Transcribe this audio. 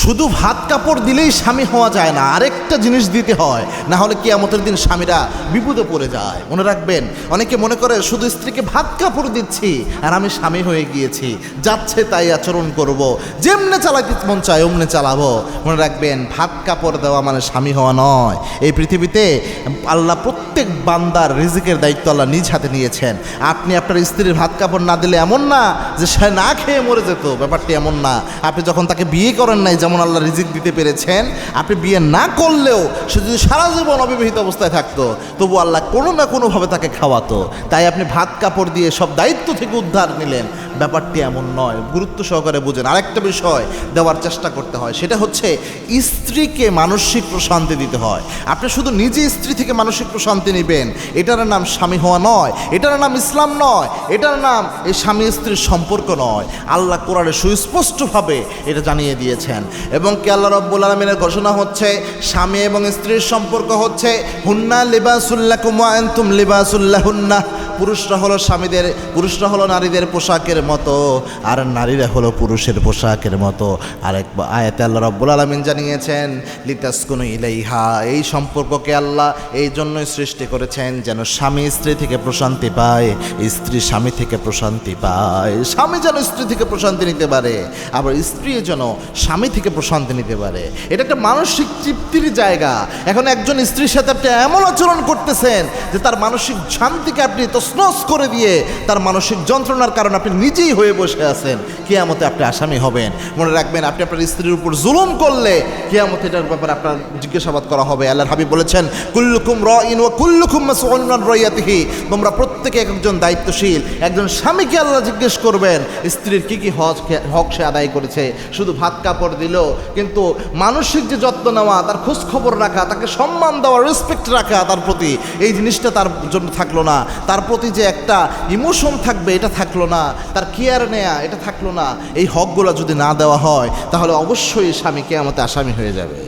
শুধু ভাত কাপড় দিলেই স্বামী হওয়া যায় না, আরেকটা জিনিস দিতে হয়, না হলে কিয়ামতের দিন স্বামীরা বিপদে পড়ে যায়। মনে রাখবেন, অনেকে মনে করে শুধু স্ত্রীকে ভাত কাপড় দিচ্ছি আর আমি স্বামী হয়ে গিয়েছি, যাচ্ছে তাই আচরণ করব, যেমনে চালাতে মন চায় অমনে চালাবো। মনে রাখবেন, ভাত কাপড় দেওয়া মানে স্বামী হওয়া নয়। এই পৃথিবীতে আল্লাহ প্রত্যেক বান্দার রিজিকের দায়িত্ব আল্লাহ নিজ হাতে নিয়েছেন। আপনি আপনার স্ত্রীর ভাত কাপড় না দিলে এমন না যে সে না খেয়ে মরে যেত, ব্যাপারটি এমন না। আপনি যখন তাকে বিয়ে করেন নাই, যেমন আল্লাহ রিজিক দিতে পেরেছেন, আপনি বিয়ে না করলেও সে যদি সারা জীবন অবিবাহিত অবস্থায় থাকতো, তবু আল্লাহ কোনো না কোনোভাবে তাকে খাওয়াতো। তাই আপনি ভাত কাপড় দিয়ে সব দায়িত্ব থেকে উদ্ধার নিলেন, ব্যাপারটি এমন নয়। গুরুত্ব সহকারে বুঝেন। আরেকটা বিষয় দেওয়ার চেষ্টা করতে হয়, সেটা হচ্ছে স্ত্রীকে মানসিক প্রশান্তি দিতে হয়। আপনি শুধু নিজে স্ত্রী থেকে মানসিক প্রশান্তি নেবেন, এটার নাম স্বামী হওয়া নয়, এটার নাম ইসলাম নয়, এটার নাম এই স্বামী স্ত্রীর সম্পর্ক নয়। আল্লাহ কোরআনে সুস্পষ্টভাবে এটা জানিয়ে দিয়েছেন। এবং কি আল্লাহ রাব্বুল আলামিনের ঘোষণা হচ্ছে, স্বামী এবং স্ত্রীর সম্পর্ক হচ্ছে হুন্না লিবাসুল লাকুম ওয়া আনতুম লিবাসুল লাহুন্না। পুরুষরা হলো স্বামীদের, পুরুষরা হলো নারীদের পোশাকের মতো, আর নারীরা হলো পুরুষের পোশাকের মতো। আরেক আয়াতে আল্লাহ রাব্বুল আলামিন জানিয়েছেন, লিতাসকুনু ইলাইহা। এই সম্পর্ককে আল্লাহ এই জন্যই সৃষ্টি করেছেন যেন স্বামী স্ত্রী থেকে প্রশান্তি পায়, স্ত্রী স্বামী থেকে প্রশান্তি পায়। স্বামী যেন স্ত্রী থেকে প্রশান্তি নিতে পারে, আবার স্ত্রী যেন স্বামী থেকে প্রশান্তি নিতে পারে। এটা একটা মানসিক তৃপ্তির জায়গা। এখন একজন স্ত্রীর সাথে আপনি এমন আচরণ করতেছেন যে তার মানসিক শান্তিকে আপনি তছনছ করে দিয়ে তার মানসিক যন্ত্রণার কারণে আপনি নিজেই হয়ে বসে আছেন, কিয়ামতে আপনি আসামি হবেন। মনে রাখবেন, আপনি আপনার স্ত্রীর উপর জুলুম করলে কিয়ামতে এটার ব্যাপারে আপনার জিজ্ঞাসাবাদ করা হবে। আল্লাহর হাবিব বলেছেন, কুল্লুকুম রাইন ওয়া কুল্লুকুম মাসউলুন আন রাইয়াতিহি। তোমরা প্রত্যেকে একজন দায়িত্বশীল। একজন স্বামীকে আল্লাহ জিজ্ঞেস করবেন স্ত্রীর কি কি হক সে আদায় করেছে। শুধু ভাত কাপড় দিল, কিন্তু মানসিক যে যত্ন নেওয়া, তার খোঁজ খবর রাখা, তাকে সম্মান দেওয়া, রেসপেক্ট রাখা তার প্রতি, এই জিনিসটা তার জন্য থাকলো না। তার প্রতি যে একটা ইমোশন থাকবে, এটা থাকলো না। তার কেয়ার নেয়া, এটা থাকলো না। এই হকগুলো যদি না দেওয়া হয়, তাহলে অবশ্যই স্বামী কিয়ামতে আসামি হয়ে যাবে।